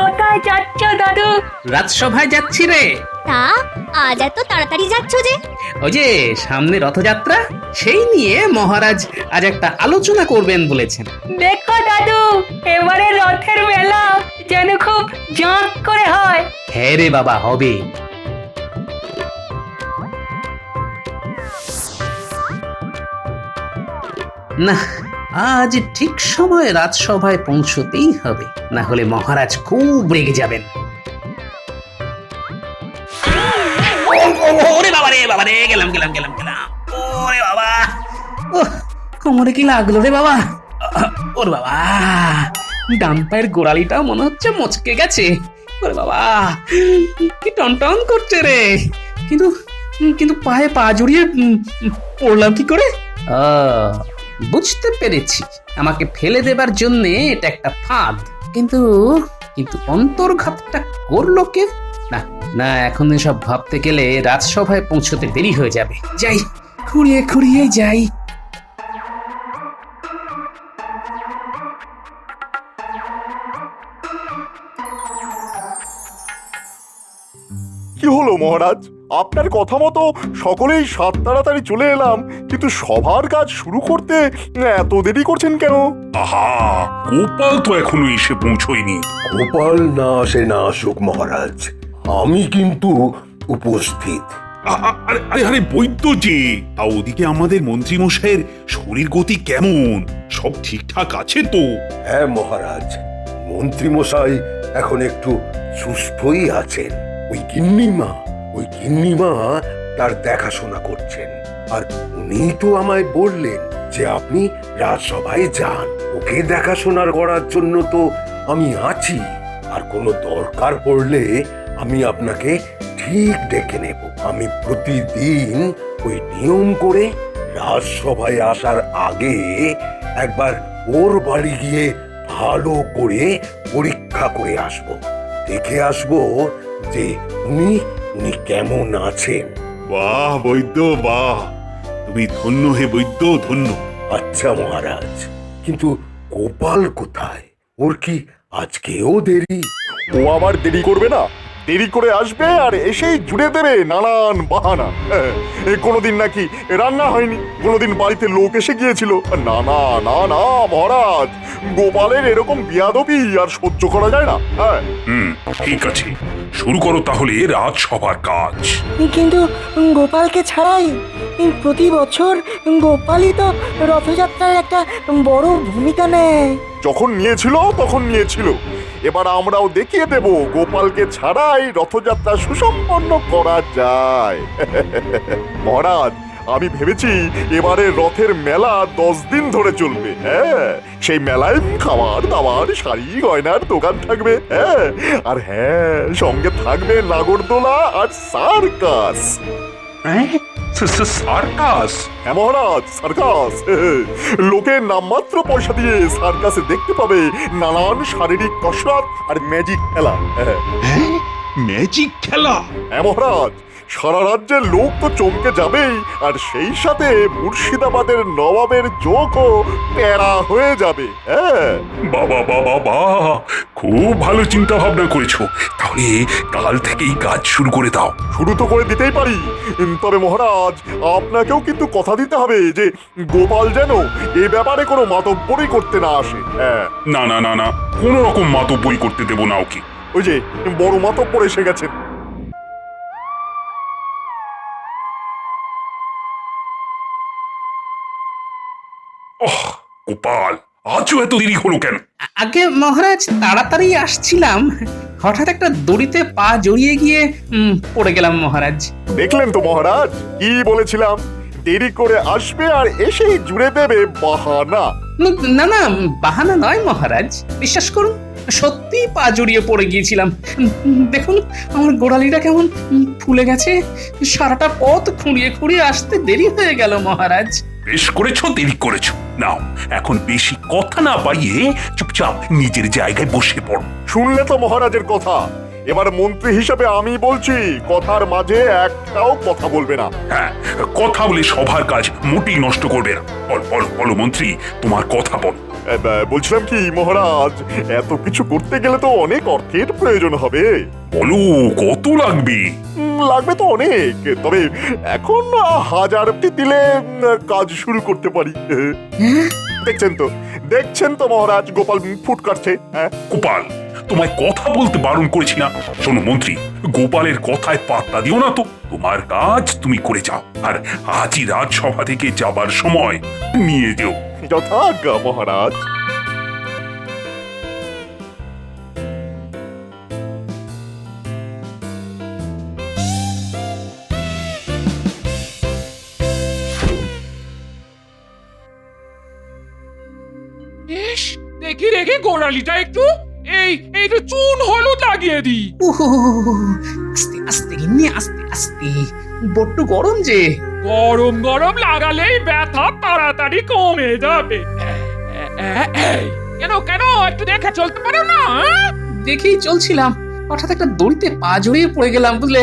কোথায় যাচ্ছ দাদু? রাজসভায় যাচ্ছি রে। তা আজ এত তাড়াতাড়ি যাচ্ছ যে? ওই যে সামনে রথযাত্রা, সেই নিয়ে মহারাজ আজ একটা আলোচনা করবেন বলেছেন। দেখো দাদু, এবারে রথের মেলা যেন খুব জাঁক করে হয়। হ্যাঁ রে বাবা, হবে। না, আজ ঠিক সময় রাজসভায় পৌঁছতেই হবে, না হলে মহারাজ খুব রেগে যাবেন। ওরে বাবা রে, বাবা রে, গেলাম গেলাম গেলাম গেলাম। ওরে বাবা, কোমরে কি লাগলো রে বাবা? ওরে বাবা, ডান পায়ের গোড়ালিটা মনে হচ্ছে মচকে গেছে। ওরে বাবা, কি টনটন করছে রে। কিন্তু কিন্তু পায়ে পা জড়িয়ে পড়লাম কি করে? বুঝতে পেরেছি, আমাকে ফেলে দেবার জন্য এটা একটা ফাঁদ। কিন্তু কিন্তু অন্তর্ঘাতটা করলো কে? না না, এখন এসব ভাবতে গেলে রাজসভায় পৌঁছতে দেরি হয়ে যাবে। যাই, খুঁড়িয়ে খুঁড়িয়ে যাই। কি হলো মহারাজ? আপনার কথা মতো সকলেই সাত তাড়াতাড়ি চলে এলাম, কিন্তু সভার কাজ শুরু করতে এত দেরি করছেন কেন? আহা, গোপাল তো এখনো এসে পৌঁছয়নি। গোপাল না আসে না আসুক মহারাজ, আমি কিন্তু উপস্থিত। আরে আরে আরে, বৈদ্য যে, তা ওদিকে আমাদের মন্ত্রী মশাইয়ের শরীর গতি কেমন? সব ঠিকঠাক আছে তো? হ্যাঁ মহারাজ, মন্ত্রী মশাই এখন একটু সুস্থই আছেন। ওই গিন্নিমা তার দেখাশোনা করছেন। আর উনি তো আমায় বললেন যে আপনি রাজসভায় যান, ওকে দেখাশোনা করার জন্য তো আমি আছি। আর কোনো দরকার পড়লে আমি আপনাকে ঠিক ডেকে নেব। আমি প্রতিদিন ওই নিয়ম করে রাজসভায় আসার আগে একবার ওর বাড়ি গিয়ে ভালো করে পরীক্ষা করে আসব, দেখে আসব যে উনি কেমন আছেন। বাহ বৈদ্য, বাহ, তুমি ধন্য হে বৈদ্য, ধন্য। আচ্ছা মহারাজ, কিন্তু গোপাল কোথায়? ওর কি আজকেও দেরি? ও আবার দেরি করবে না? দেরি করে আসবে আর এসেই জুড়ে দেবে নানান বাহানা। কোনোদিন নাকি রান্না হয়নি, কোনোদিন বাড়িতে লোক এসে গিয়েছিল। না না না না মহারাজ, গোপালের এরকম বিয়াদবি আর সহ্য করা যায় না। হ্যাঁ, ঠিক আছে, শুরু করো তাহলে রাজসভার কাজ। কিন্তু গোপালকে ছাড়াই প্রতি বছর গোপালই তো রথযাত্রার একটা বড় ভূমিকা নেয়। যখন নিয়েছিল তখন নিয়েছিল, এবার আমরাও দেখিয়ে দেব গোপালকে ছাড়াই রথযাত্রা সুসম্পন্ন করা যায়। মহারাজ, আমি ভেবেছি এবারে রথের মেলা 10 দিন ধরে চলবে। হ্যাঁ, সেই মেলায় খাবার দাবার, শাড়ি গয়নার দোকান থাকবে। হ্যাঁ, আর হ্যাঁ, সঙ্গে থাকবে নাগরদোলা আর সার্কাস। সার্কাস? হ্যাঁ মহারাজ, সার্কাস। লোকের নামমাত্র পয়সা দিয়ে সার্কাসে দেখতে পাবে নানান শারীরিক কসরত আর ম্যাজিক খেলা। ম্যাজিক খেলা? হ্যাঁ মহারাজ, সারা রাজ্যের লোক তো চমকে যাবেই, আর সেই সাথে মুর্শিদাবাদের নবাবের চোখও প্যারা হয়ে যাবে। হ্যাঁ, বাবা বাবা বা, খুব ভালো চিন্তা ভাবনা করেছো। তাহলে কাল থেকেই কাজ শুরু করে দাও। শুরু তো করে দিতেই পারি, তবে মহারাজ আপনাকেও কিন্তু কথা দিতে হবে যে গোপাল যেন এ ব্যাপারে কোনো মাতব্বরি করতে না আসে। হ্যাঁ, না না না না, কোন রকম মাতব্বরি করতে দেব না ওকে। ওই যে বড় মাতব্বর এসে গেছেন। গোপাল, আজও এত দেরি হলো কেন? আগে মহারাজ, তাড়াতাড়ি আসছিলাম, হঠাৎ একটা দড়িতে পা জড়িয়ে গিয়ে পড়ে গেলাম মহারাজ। দেখলেন তো মহারাজ, কি বলেছিলাম? দেরি করে আসবে আর এসেই জুড়ে দেবে বাহানা। না না, বাহানা নয় মহারাজ, বিশ্বাস করুন, সত্যি পা জড়িয়ে পড়ে গিয়েছিলাম। দেখুন আমার গোড়ালিটা কেমন ফুলে গেছে। সারাটা পথ খুঁড়িয়ে খুঁড়িয়ে আসতে দেরি হয়ে গেল মহারাজ। বেশ করেছো, দেরি করেছো। নাও, এখন বেশি কথা না বাড়িয়ে চুপচাপ নিজের জায়গায় বসে পড়ো। শুনলে তো মহারাজের কথা, এবার মন্ত্রী হিসেবে আমি বলছি, কথার মাঝে একটাও কথা বলবে না। হ্যাঁ, কথা বলে সভার কাজ মোটেই নষ্ট করবে না। বলো বলো বলো মন্ত্রী, তোমার কথা বল। বলছিলাম কি মহারাজ, এত কিছু করতে গেলে তো অনেক অর্থের প্রয়োজন হবে। বলো কত লাগবে? লাগবে তো অনেক, তবে এখন 1000টি দিলে কাজ শুরু করতে পারি। দেখছেন তো মহারাজ, গোপাল ফুট কাটছে। হ্যাঁ গোপাল, তোমায় কথা বলতে বারণ করেছি না? শোনো মন্ত্রী, গোপালের কথায় পাত্তা দিও না তো। তোমার কাজ তুমি করে যাও, আর আজই রাজসভা থেকে যাবার সময় নিয়ে যেও। যথাজ্ঞা মহারাজ। ইস, দেখি দেখি গোড়ালিটা একটু একটু চুন হলুদ লাগিয়ে দিই। ওহো, আস্তে আস্তে গিন্নি, আস্তে আস্তে, বড্ড গরম যে। গরম গরম লাগালেই ব্যথা তাড়াতাড়ি কমে যাবে। এই, কেন কেন একটু দেখে চলতে পারো না? দেখেই চলছিলাম, হঠাৎ একটা দড়িতে পা জড়িয়ে পড়ে গেলাম বুঝলে।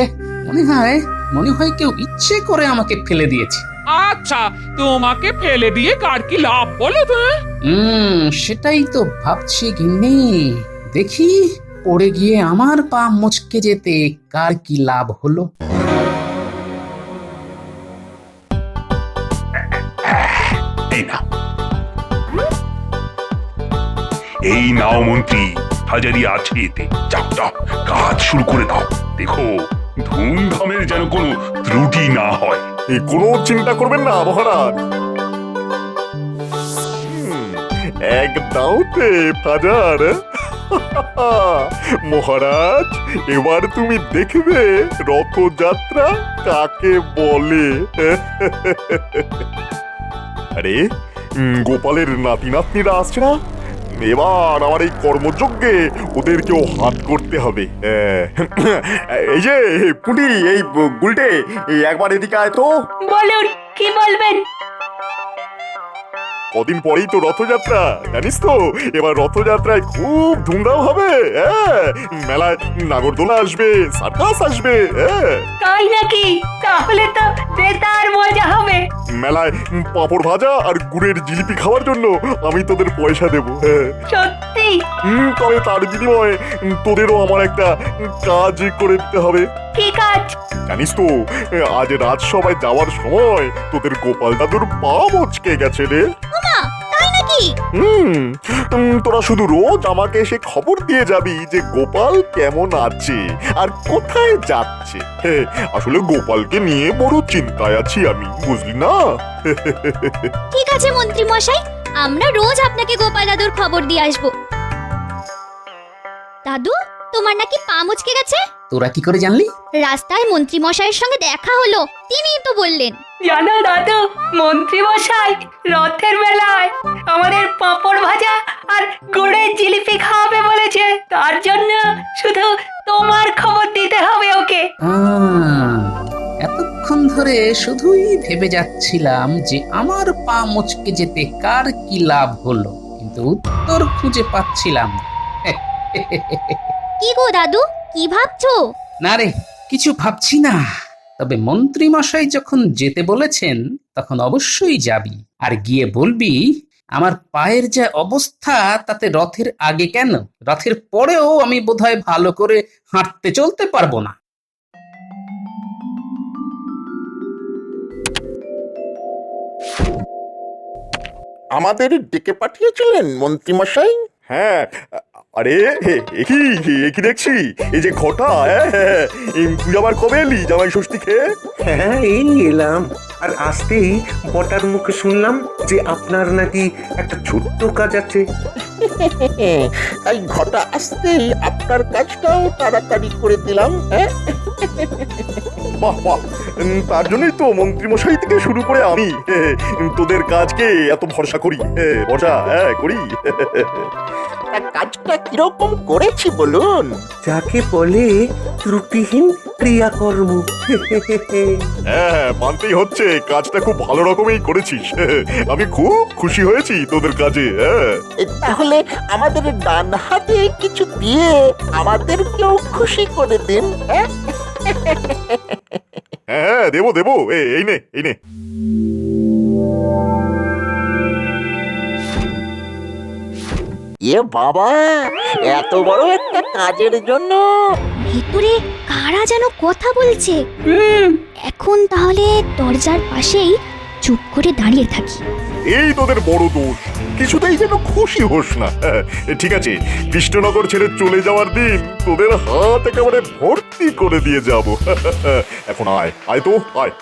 মনে হয় কেউ ইচ্ছে করে আমাকে ফেলে দিয়েছে। আচ্ছা, তোমাকে ফেলে দিয়ে কার কি লাভ বলো তো? সেটাই তো ভাবছি গিন্নি। দেখি পড়ে গিয়ে আমার পা মুচকে যেতে কার কি লাভ হলো। এই নাও মন্ত্রী, হাজারি আছে এতে। যাও যাও, কাজ শুরু করে দাও। দেখো ধুমধামের যেন কোনো ত্রুটি না হয়। কোনো চিন্তা করবেন না মহারাজ। এক দাওতে হাজার। মহারাজ, এবার তুমি দেখবে রথযাত্রা কাকে বলে। আরে গোপালের নাতি নাতনিরা আসছে না? এবার আমার এই কর্মযজ্ঞে ওদেরকেও হাত করতে হবে। এই যে পুটি, এই গুলটে, একবার এদিকে আয় তো। বলুন, কি বলবেন? কদিন পরেই তো রথযাত্রা, জানিস তো? এবার রথযাত্রায় খুব ধুমধাম হবে। মেলায় নাগরদোলা আসবে, সার্কাস আসবে। তাই নাকি? তাহলে তো বেতার মজা হবে। মেলায় পাঁপড় ভাজা আর গুড়ের জিলিপি খাওয়ার জন্য আমি তোদের পয়সা দেবো। সত্যি? তবে তার বিনিময়ে তোদেরও আমার একটা কাজ করে দিতে হবে। কি কাজ? জানিস তো, আজ রাজসভায় যাওয়ার সময় তোদের গোপাল দাদুর পা মচকে গেছে রে। ওমা, তাই নাকি? তোরা শুধু রোজ আমাকে এসে খবর দিয়ে যাবি যে গোপাল কেমন আছে আর কোথায় যাচ্ছে। আসলে গোপালকে নিয়ে বড় চিন্তায় আছি আমি, বুঝলি না? ঠিক আছে মন্ত্রী মশাই, আমরা রোজ আপনাকে গোপাল দাদুর খবর দিয়ে আসবো। দাদু, তোমার নাকি পা মুচকে গেছে? তোরা কি করে জানলি? রাস্তায় মন্ত্রী মশাইয়ের সঙ্গে দেখা হলো, তিনিই তো বললেন। জানো দাদু, মন্ত্রী মশাই রথের মেলায় আমাদের পাঁপড় ভাজা আর গুড়ের জিলিপি খাওয়াবে বলেছে। তার জন্য শুধু তোমার খবর দিতে হবে ওকে। এতক্ষণ ধরে শুধুই ভেবে যাচ্ছিলাম যে আমার পা মুচকে যেতে কার কি লাভ হলো, কিন্তু উত্তর খুঁজে পাচ্ছিলাম না। কি গো দাদু, কি ভাবছো? না রে, কিছু ভাবছি না। তবে মন্ত্রী মশাই যখন যেতে বলেছেন তখন অবশ্যই যাবি, আর গিয়ে বলবি আমার পায়ের যে অবস্থা তাতে রথের আগে কেন, রথের পরেও আমি বোধহয় ভালো করে হাঁটতে চলতে পারবো না। আমাদের ডেকে পাঠিয়েছিলেন মন্ত্রীমশাই? হ্যাঁ, আরে কি দেখছি? এই যে ঘটা, তুই আবার কবে এলি জামাই ষষ্ঠী খেয়ে? হ্যাঁ, এই এলাম। আর আসতেই বটার মুখে শুনলাম যে আপনার নাকি একটা ছোট্ট কাজ আছে। তাই ঘটা আসতেই আপনার কাজটাও তাড়াতাড়ি করে দিলাম। বাহ বাহ, তার জন্যই তো মন্ত্রীমশাই থেকে শুরু করে আমি তোদের কাজকে এত ভরসা করি। ভরসা করি। তা কাজটা কিরকম করেছি বলুন? যাকে বলে ত্রুটিহীন ক্রিয়াকর্ম। হ্যাঁ, মানতেই হচ্ছে কাজটা খুব ভালো রকমই করেছিস। আমি খুব খুশি হয়েছি তোদের কাজে। তাহলে আমাদের ডান হাতে কিছু দিয়ে আমাদেরকেও খুশি করে দিন। হ্যাঁ, দেবো। এই নে। এ বাবা, এত বড় একটা কাজের জন্য ভিতরে কারা যেন কথা বলছে। হুম এখন তাহলে দরজার পাশেই চুপ করে দাঁড়িয়ে থাকি। এই তোদের বড় দোষ, কিছুতেই যেন খুশি হোস না। ঠিক আছে, কৃষ্ণনগর ছেড়ে চলে যাওয়ার দিন তোদের হাত একেবারে ভর্তি করে দিয়ে যাব। এখন আয়, আয় তো আয়।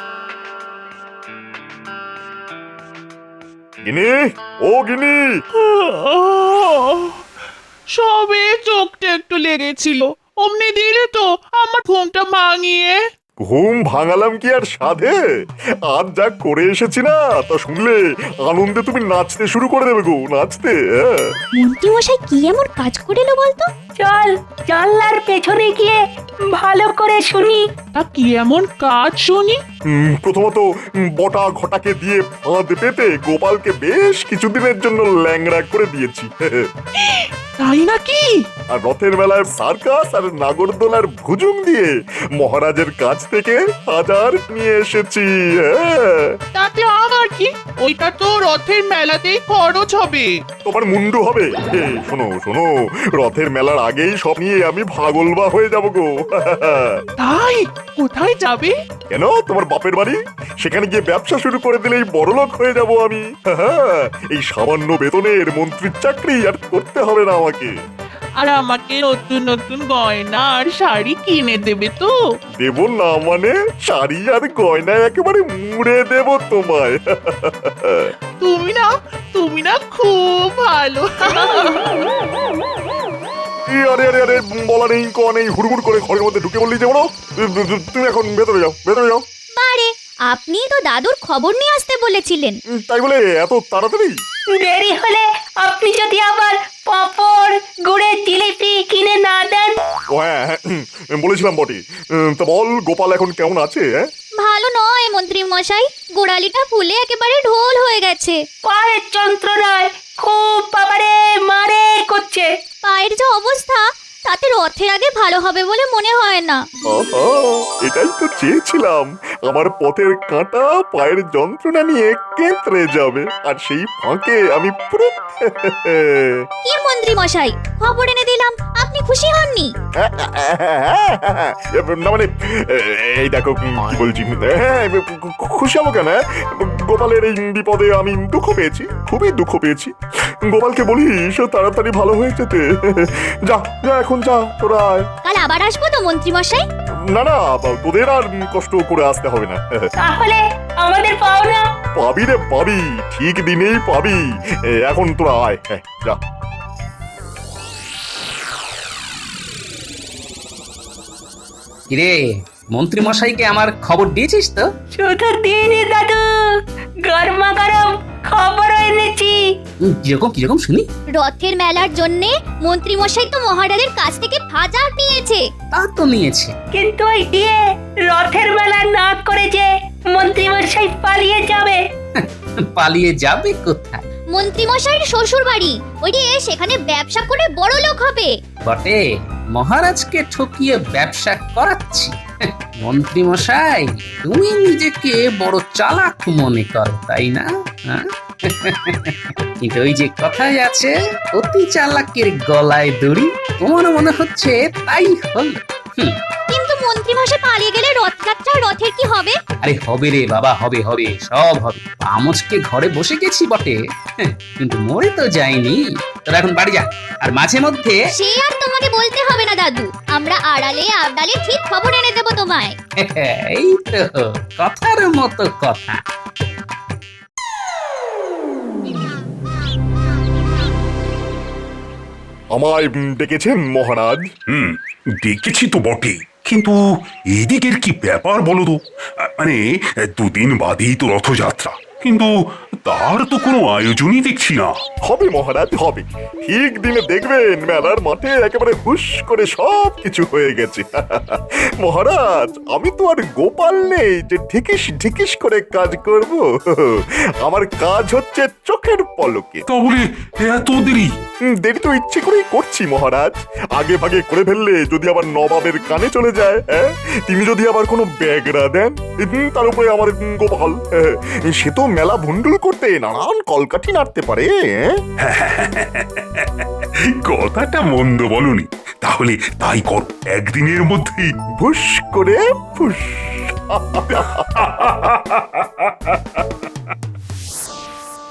গিনি, ও গিনি, সবে চোখটা একটু লেগেছিল, অমনি দিলে তো আমার ঘুমটা ভাঙিয়ে। ঘুম ভাঙালাম কি আর সাধে? আজ যা করে এসেছি না, তা শুনলে আনন্দে তুমি নাচতে শুরু করে দেবে গো, নাচতে। হ্যাঁ। মন্ত্রী মশাই কি এমন কাজ করে এলো বলতো? চল জানলার পেছনে গিয়ে ভালো করে শুনি। তা কি এমন কাজ শুনি? প্রথমত বটা ঘটাকে দিয়ে ফাঁদ পেতে গোপালকে বেশ কিছুদিনের জন্য ল্যাংড়া করে দিয়েছি। তাই নাকি? আর রথের মেলায় সার্কাস আর নাগরদোলার ভুজুং দিয়ে মহারাজের কাছ থেকে হাজার নিয়ে এসেছি। হ্যাঁ। তাতে আমার কি? ওইটা তো রথের মেলাতেই খরচ হবে। তোমার মুন্ডু হবে। শোনো শোনো, রথের মেলার আগেই সব নিয়ে আমি ভাগলবা হয়ে যাব গো। তাই কোথায় যাবে? কেন, তোমার বাপের বাড়ি? সেখানে গিয়ে ব্যবসা শুরু করে দিলেই বড়লোক হয়ে যাব আমি। এই সামান্য বেতনের মন্ত্রীর চাকরি আর করতে হবে না আমাকে। আর আমাকে নতুন নতুন গয়না আর শাড়ি কিনে দেবে তো? দেব না মানে? শাড়ি আর গয়নায় একেবারে মুড়ে দেব তোমায়। তুমি না খুব ভালো। আরে আরে আরে, বলা নেই ক নেই, হুড়মুড় করে ঘরের মধ্যে ঢুকে বললি যে বলো। তুমি এখন ভেতরে যাও, ভেতরে যাও। বারে, আপনি তো দাদুর খবর নিয়ে আসতে বলেছিলেন। তাই বলে এত তাড়াতাড়ি? দেরি হলে আপনি যদি আবার পাঁপড় গুড়ের জিলিপি কিনে না দেন। ও হ্যাঁ, বলেছিলাম বটে। তা বল, গোপাল এখন কেমন আছে? হ্যাঁ, ভালো নয় মন্ত্রী মশাই, গোড়ালিটা ফুলে একেবারে ঢোল হয়ে গেছে। পায়ের যন্ত্রণায় খুব বাবারে মারে করছে। পায়ের যে অবস্থা, তাতে রথের আগে ভালো হবে বলে মনে হয় না। আহা, এটাই তো চেয়েছিলাম। আমার পথের কাঁটা পায়ের যন্ত্রণা নিয়ে কেঁতরে যাবে, আর সেই ফাঁকে আমি পুরো কি মন্ত্রী মশাই, খবর এনে দিলাম, আপনি খুশি হননি? না মানে, এই দেখো কি বলছি। হ্যাঁ, খুশি হবো কেন? গোপালের এই বিপদে আমি দুঃখ পেয়েছি, খুবই দুঃখ পেয়েছি। গোপালকে বলিস তাড়াতাড়ি ভালো হয়ে যেতে। যা যা, এখন যা তোরা আয়। কাল আবার আসবো তো মন্ত্রী মশাই? না না, তোদের আর কষ্ট করে আসতে হবে না। তাহলে আমাদের পাওনা? পাবি রে পাবি, ঠিক দিনেই পাবি। এখন তোরা আয়, যা। কিরে, মন্ত্রী মশাইকে আমার খবর দিয়েছিস তো? শুধু দিনই দাদু, গরমা গরম খবর এনেছি। কিরকম কিরকম শুনি? রথের মেলার জন্যে মন্ত্রী মশাই তো মহারাজের কাছ থেকে হাজার নিয়েছে। তা তো নিয়েছে, কিন্তু ওই দিয়ে রথের মেলা না করে যে মন্ত্রী মশাই পালিয়ে যাবে। পালিয়ে যাবে কোথায়? মন্ত্রী মশাইয়ের শ্বশুর বাড়ি, ওই যে সেখানে ব্যবসা করে বড় লোক হবে। বটে, মহারাজকে ঠকিয়ে ব্যবসা করাচ্ছি। মন্ত্রী মশাই, তুমি নিজেকে বড় চালাক মনে করো, তাই না? হ্যাঁ? কিন্তু ওই যে কথাই আছে, অতি চালাকের গলায় দড়ি। তোমার মনে হচ্ছে তাই হল। কিন্তু মন্ত্রী মশাই পালিয়ে গেলে রথযাত্রা, রথের কি হবে? আরে হবে রে বাবা, হবে হবে, সব হবে। আমজকে ঘরে বসে গেছি বটে, কিন্তু মরে তো যাইনি। তোরা এখন বাড়ি যা, আর মাঝে মধ্যে সে আর তোমাকে বলতে হবে না দাদু, আমরা আড়ালে আবডালে ঠিক খবর এনে দেবো তোমায়। এই তো কথার মতো কথা। আমায় ডেকেছেন মহারাজ? দেখেছি তো বটে, কিন্তু এদিকের কি ব্যাপার বলো তো? মানে দুদিন বাদেই তো রথযাত্রা, কিন্তু তার তো কোনো আয়োজনই দেখছি না। হবে মহারাজ, হবে। ঠিক দিনে দেখবেন মেলার মাঠে একেবারে হুশ করে সব কিছু হয়ে গেছে। মহারাজ, আমি তো আর গোপাল নেই যে ঢিকিস ঢিকিস করে কাজ করব। আমার কাজ হচ্ছে চোখের পলকে। তাহলে এত দেরি? দেরি তো ইচ্ছে করেই করছি মহারাজ। আগে ভাগে করে ফেললে যদি আবার নবাবের কানে চলে যায়, তিনি যদি আবার কোনো ব্যাগরা দেন, তার উপরে আমার গোপাল, সে তো মেলা ভুন্ডুল করতে নানান কলকাঠি নাড়তে পারে। কথাটা মন্দ বলনি। তাহলে তাই কর, একদিনের মধ্যেই ভুস করে ফুস।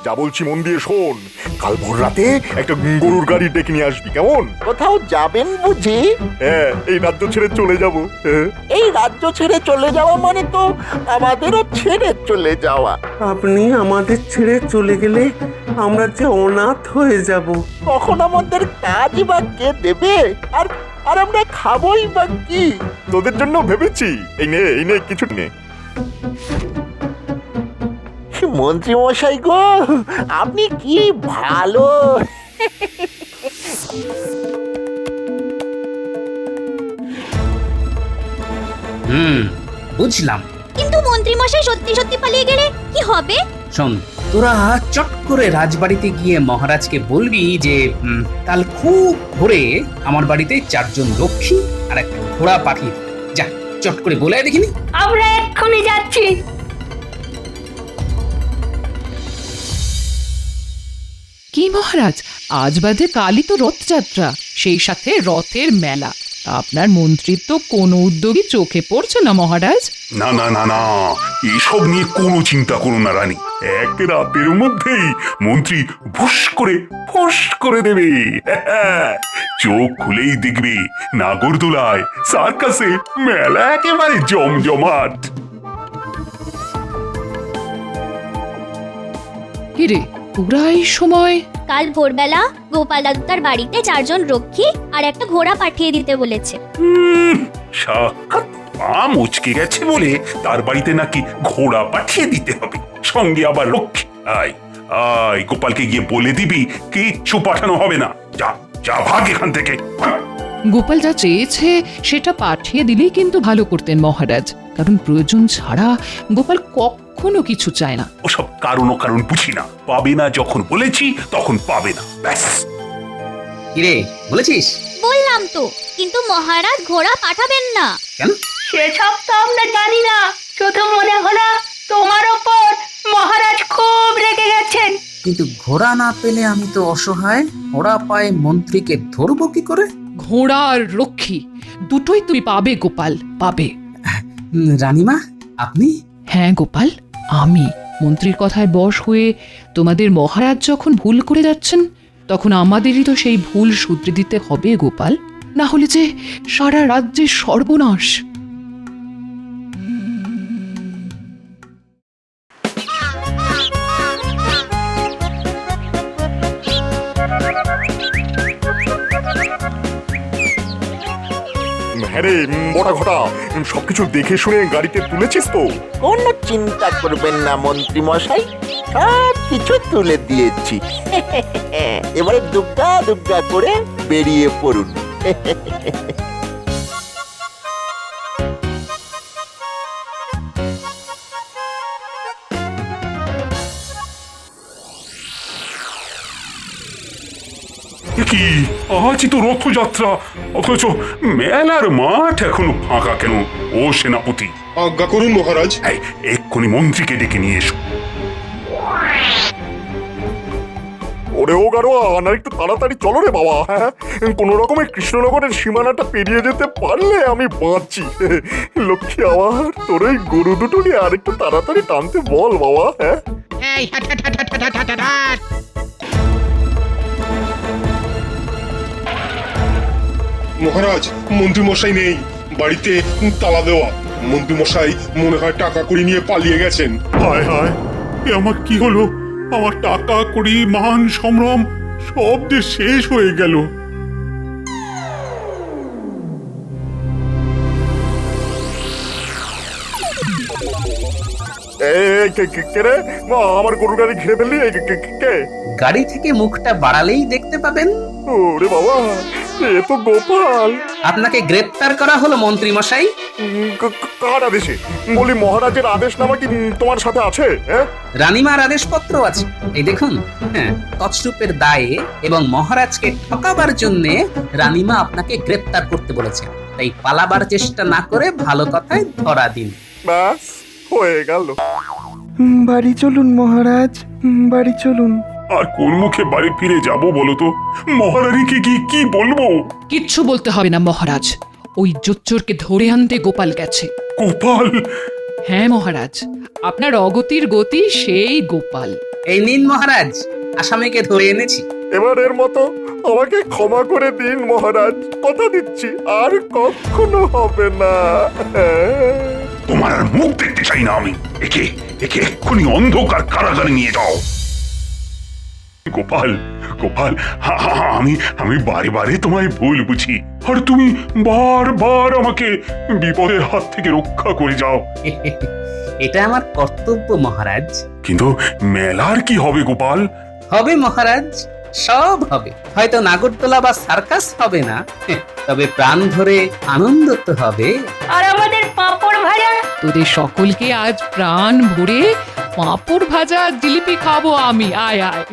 যা বলছি মন দিয়ে শোন, কাল ভোর রাতে একটা গরুর গাড়ি ডেকে নিয়ে আসবি, কেমন? কোথাও যাবেন বুঝি? হ্যাঁ, এই রাজ্য ছেড়ে চলে যাবো। হ্যাঁ। এই রাজ্য ছেড়ে চলে যাওয়া মানে তো আমাদেরও ছেড়ে চলে যাওয়া। আপনি আমাদের ছেড়ে চলে গেলে আমরা যে অনাথ হয়ে যাব। তখন আমাদের কাজ বা কে দেবে? আর আর আমরা খাবোই বা কি? তোদের জন্য ভেবেছি। এই নে কিছু নে। মন্ত্রী মশাই গো, আপনি কি ভালো। বুঝলাম। কিন্তু মন্ত্রী মশাই সত্যি সত্যি পালিয়ে গেলে কি হবে? শোন, তোরা চট করে রাজবাড়িতে গিয়ে মহারাজকে বলবি যে কাল খুব ভোরে আমার বাড়িতে 4 জন রক্ষী আর একটা ঘোড়া পাঠিয়ে দিতে। যা, চট করে বলে আয় দেখিনি। আমরা এক্ষুনি যাচ্ছি। কি মহারাজ, আজ বাদে কালই তো রথযাত্রা, সেই সাথে রথের মেলা। আপনার মন্ত্রীর তো কোনো উদ্যোগই চোখে পড়ছে না মহারাজ। না না না না, এসব নিয়ে কোনো চিন্তা করো না রানী। এক রাতের মধ্যেই মন্ত্রী ভুস করে ফস করে দেবে। চোখ খুলেই দেখবে নাগরদোলায় সার্কাসে মেলা একেবারে জমজমাট। কিরে, তোরা এই সময়? কাল ভোরবেলা গোপাল দাদু তার বাড়িতে 4 জন রক্ষী আর একটা ঘোড়া পাঠিয়ে দিতে বলেছে। সাক্ষাৎ পা মুচকে গেছে বলে তার বাড়িতে নাকি ঘোড়া পাঠিয়ে দিতে হবে, সঙ্গে আবার লক্ষ্মী। আয় আয়, গোপালকে গিয়ে বলে দিবি কিচ্ছু পাঠানো হবে না। যা যা, ভাগ এখান থেকে। গোপাল যা চেয়েছে সেটা পাঠিয়ে দিলেই কিন্তু ভালো করতেন মহারাজ, কারণ প্রয়োজন ছাড়া গোপাল কখনো কিছু চায় না। ওসব কারণ বুঝি না, পাবে না যখন বলেছি তখন পাবে না, ব্যাস। কিরে, বলেছিস? বললাম তো, কিন্তু মহারাজ ঘোড়া পাঠাবেন না। কেন? সেসব তো আমরা জানি না, শুধু মনে হলো তোমার ওপর মহারাজ খুব রেগে গেছেন। কিন্তু ঘোড়া না পেলে আমি তো অসহায়। ঘোড়া পায়ে মন্ত্রীকে ধরবো কি করে? ঘোড়া আর রক্ষী দুটোই তুমি পাবে গোপাল, পাবে। রানীমা, আপনি? হ্যাঁ গোপাল, আমি। মন্ত্রীর কথায় বশ হয়ে তোমাদের মহারাজ যখন ভুল করে যাচ্ছেন, তখন আমাদেরই তো সেই ভুল শুধরে দিতে হবে গোপাল, না হলে যে সারা রাজ্যের সর্বনাশ। হ্যাঁ রে বড়া ঘটা, সবকিছু দেখে শুনে গাড়িতে তুলেছিস তো? কোনো চিন্তা করবেন না মন্ত্রী মশাই, সব কিছু তুলে দিয়েছি। এবারে দুগ্গা দুগ্গা করে বেরিয়ে পড়ুন। কি, আজই তো রথযাত্রা, অথচ মেলার মাঠ এখনো ফাঁকা কেন? ও সেনাপতি, আজ্ঞা করুন মহারাজ। এই, এক্ষুনি মন্ত্রীকে ডেকে নিয়ে এসো। ওরে ও গাড়োয়া, না একটু তাড়াতাড়ি চলো রে বাবা। হ্যাঁ, কোনো রকমের কৃষ্ণনগরের সীমানাটা পেরিয়ে যেতে পারলে আমি বাঁচি। লক্ষ্মী, আবার তোর ওই গরু দুটো নিয়ে আর একটু তাড়াতাড়ি টানতে বল বাবা। হ্যাঁ, মহারাজ, মন্ত্রী মশাই নেই, বাড়িতে তালা দেওয়া। মন্ত্রী মশাই মনে হয় টাকা কড়ি নিয়ে পালিয়ে গেছেন। হায় হায়, এ আমার কি হলো? আমার টাকা কড়ি, মান সম্ভ্রম সব যে শেষ হয়ে গেল। কে রে? আমার গরু গাড়ি ঘিরে ফেললি? কে? গাড়ি থেকে মুখটা বাড়ালেই দেখতে পাবেন। ওরে বাবা, এ তো গোপাল। আপনাকে গ্রেপ্তার করা হলো মন্ত্রী মশাই। কার আদেশে? বলি মহারাজের আদেশ নামা কি তোমার সাথে আছে? হ্যাঁ, রানীমার আদেশপত্র আছে, এই দেখুন। হ্যাঁ, তছরূপের দায়ে এবং মহারাজকে ঠকাবার জন্য রানীমা আপনাকে গ্রেপ্তার করতে বলেছেন। তাই পালাবার চেষ্টা না করে ভালো কথায় ধরা দিন। ব্যাস হয়ে গেল। বাড়ি চলুন মহারাজ, বাড়ি চলুন। আর কোন মুখে বাড়ি ফিরে যাব বলো তো? মহারানীকে কি বলবো? কিচ্ছু বলতে হবে না মহারাজ, ওই জোচ্চোরকে ধরে আনতে গোপাল গেছে। গোপাল? হ্যাঁ মহারাজ, আপনার অগতির গতি সেই গোপাল। এই নিন মহারাজ, আসামিকে ধরে এনেছি। এবারের মতো আমাকে ক্ষমা করে দিন মহারাজ, কথা দিচ্ছি আর কখনো হবে না। তোমার আর মুখ দেখতে চাই না আমি। একে এক্ষুনি অন্ধকার কারাগারে নিয়ে যাও। গোপাল, গোপাল, আমি বারে বারে তোমায় ভুল বুঝি, আর তুমি বারবার আমাকে বিপদের হাত থেকে রক্ষা করে যাও। এটা আমার কর্তব্য মহারাজ। কিন্তু মেলার কি হবে গোপাল? হবে মহারাজ, সব হবে। হয়তো নাগরদোলা বা সার্কাস হবে না, তবে প্রাণ ভরে আনন্দ তো হবে। আর আমাদের পাঁপড় ভাজা। তোদের সকলকে আজ প্রাণ ভরে পাঁপড় ভাজা জিলিপি খাবো আমি। আয় আয়।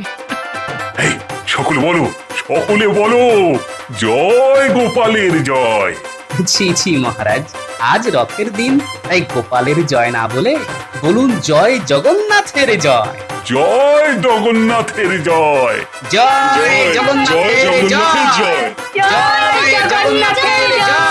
এই সকলে বলো, জয় গোপালের জয়। ছি ছি মহারাজ, আজ রথের দিন, তাই গোপালের জয় না বলে বলুন জয় জগন্নাথের জয়। জয় জগন্নাথের জয়। জয় জগন্নাথের জয়। জয় জয় জগন্নাথের জয়।